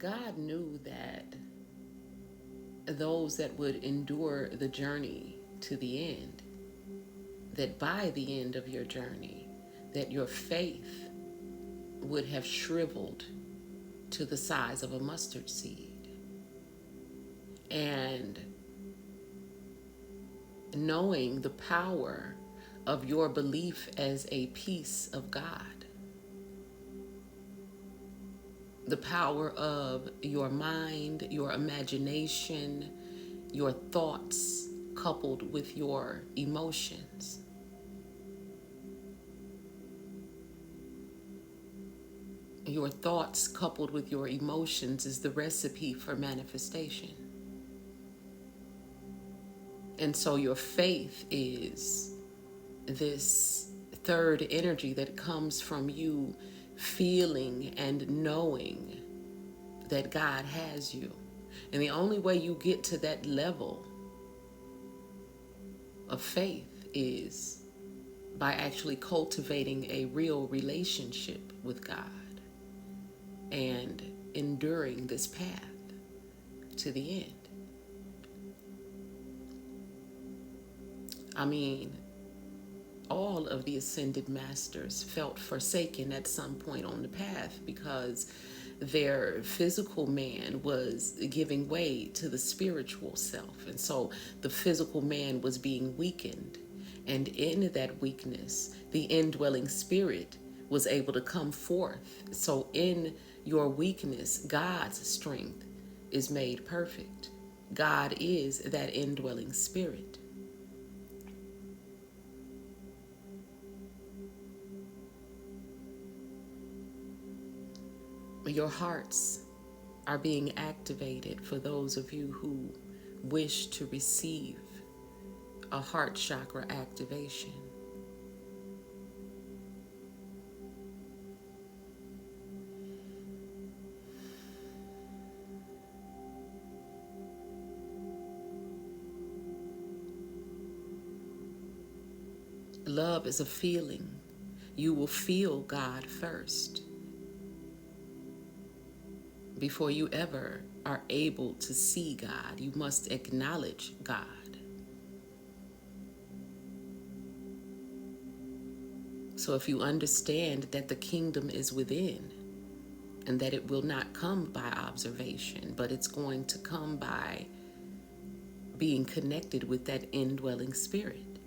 God knew that those that would endure the journey to the end, that by the end of your journey, that your faith would have shriveled to the size of a mustard seed. And knowing the power of your belief as a piece of God, the power of your mind, your imagination, your thoughts coupled with your emotions. Your thoughts coupled with your emotions is the recipe for manifestation. And so your faith is this third energy that comes from you feeling and knowing that God has you. And the only way you get to that level of faith is by actually cultivating a real relationship with God and enduring this path to the end. I mean, all of the ascended masters felt forsaken at some point on the path because their physical man was giving way to the spiritual self. And so the physical man was being weakened. And in that weakness, the indwelling spirit was able to come forth. So in your weakness, God's strength is made perfect. God is that indwelling spirit. Your hearts are being activated for those of you who wish to receive a heart chakra activation. Love is a feeling. You will feel God first before you ever are able to see God. You must acknowledge God. So if you understand that the kingdom is within and that it will not come by observation, but it's going to come by being connected with that indwelling spirit.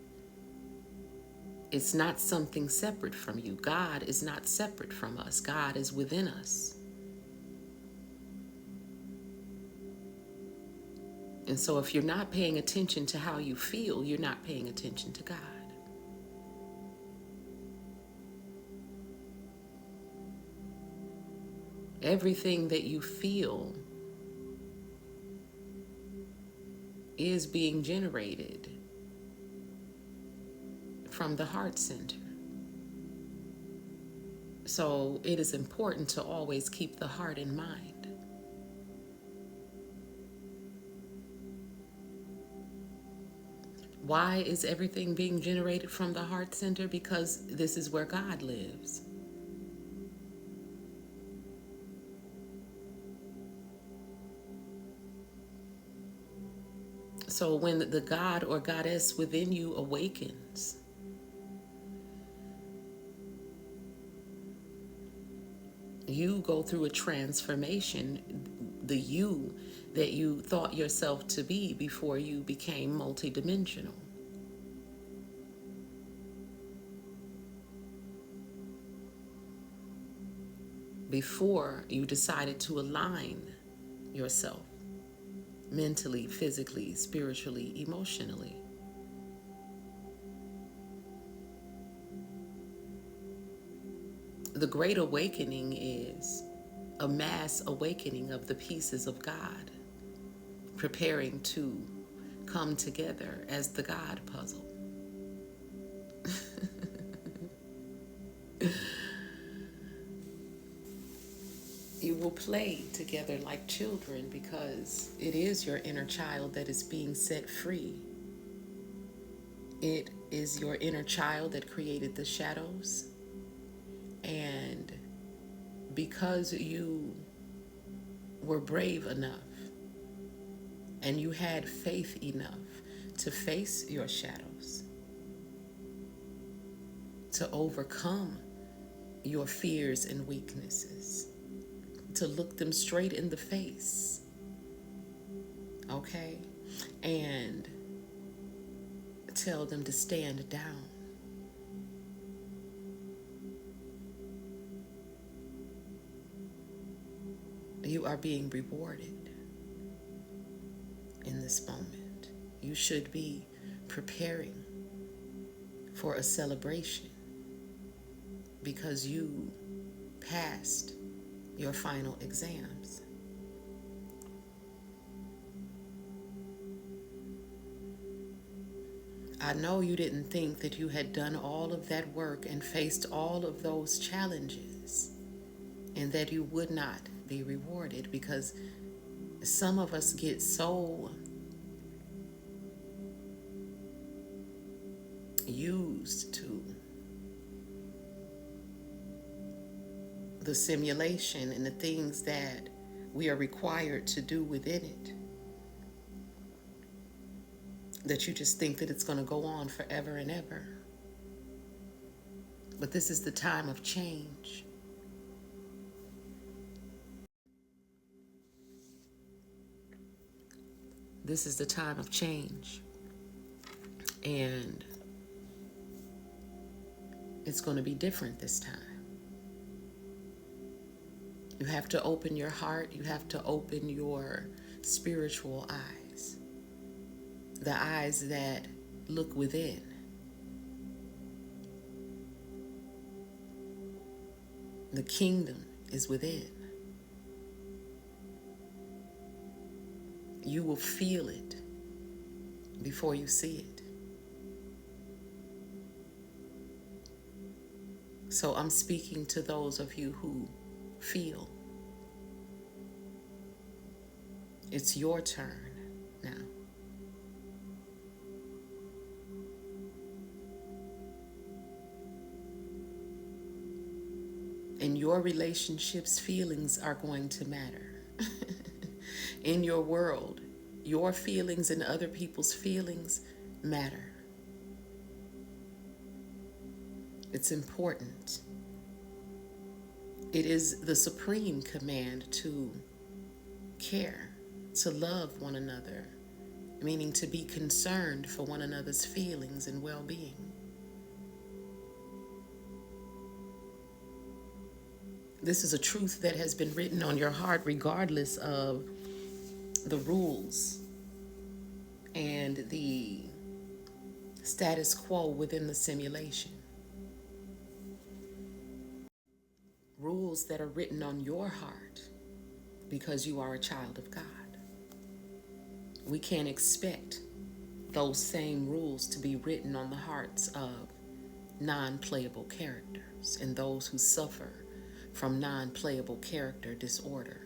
It's not something separate from you. God is not separate from us. God is within us. And so if you're not paying attention to how you feel, you're not paying attention to God. Everything that you feel is being generated from the heart center. So it is important to always keep the heart in mind. Why is everything being generated from the heart center? Because this is where God lives. So when the God or goddess within you awakens, you go through a transformation, the you that you thought yourself to be before you became multidimensional. Before you decided to align yourself mentally, physically, spiritually, emotionally. The Great Awakening is a mass awakening of the pieces of God, preparing to come together as the God puzzle. You will play together like children because it is your inner child that is being set free. It is your inner child that created the shadows. And because you were brave enough and you had faith enough to face your shadows, to overcome your fears and weaknesses, to look them straight in the face, okay? And tell them to stand down. You are being rewarded in this moment. You should be preparing for a celebration because you passed your final exams. I know you didn't think that you had done all of that work and faced all of those challenges and that you would not be rewarded, because some of us get so used to the simulation and the things that we are required to do within it that you just think that it's going to go on forever and ever. But this is the time of change. This is the time of change. And it's going to be different this time. You have to open your heart. You have to open your spiritual eyes. The eyes that look within. The kingdom is within. You will feel it before you see it. So I'm speaking to those of you who feel. It's your turn now. In your relationships, feelings are going to matter. In your world, your feelings and other people's feelings matter. It's important. It is the supreme command to care, to love one another, meaning to be concerned for one another's feelings and well-being. This is a truth that has been written on your heart regardless of the rules and the status quo within the simulation. Rules that are written on your heart because you are a child of God. We can't expect those same rules to be written on the hearts of non-playable characters and those who suffer from non-playable character disorder.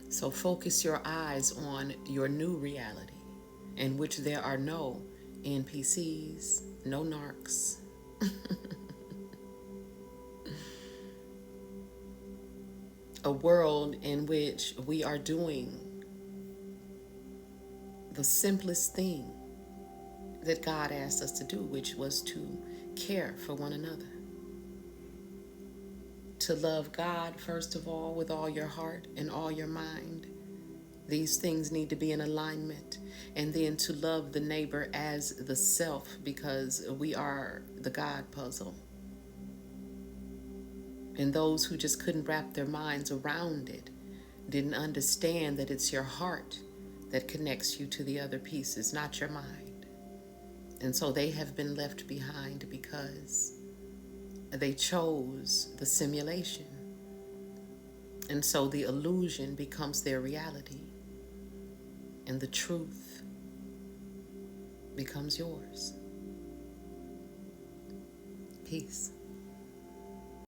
So focus your eyes on your new reality, in which there are no NPCs, no narcs. A world in which we are doing the simplest thing that God asked us to do, which was to care for one another. To love God, first of all, with all your heart and all your mind. These things need to be in alignment. And then to love the neighbor as the self, because we are the God puzzle. And those who just couldn't wrap their minds around it didn't understand that it's your heart that connects you to the other pieces, not your mind. And so they have been left behind because they chose the simulation. And so the illusion becomes their reality. And the truth becomes yours. Peace.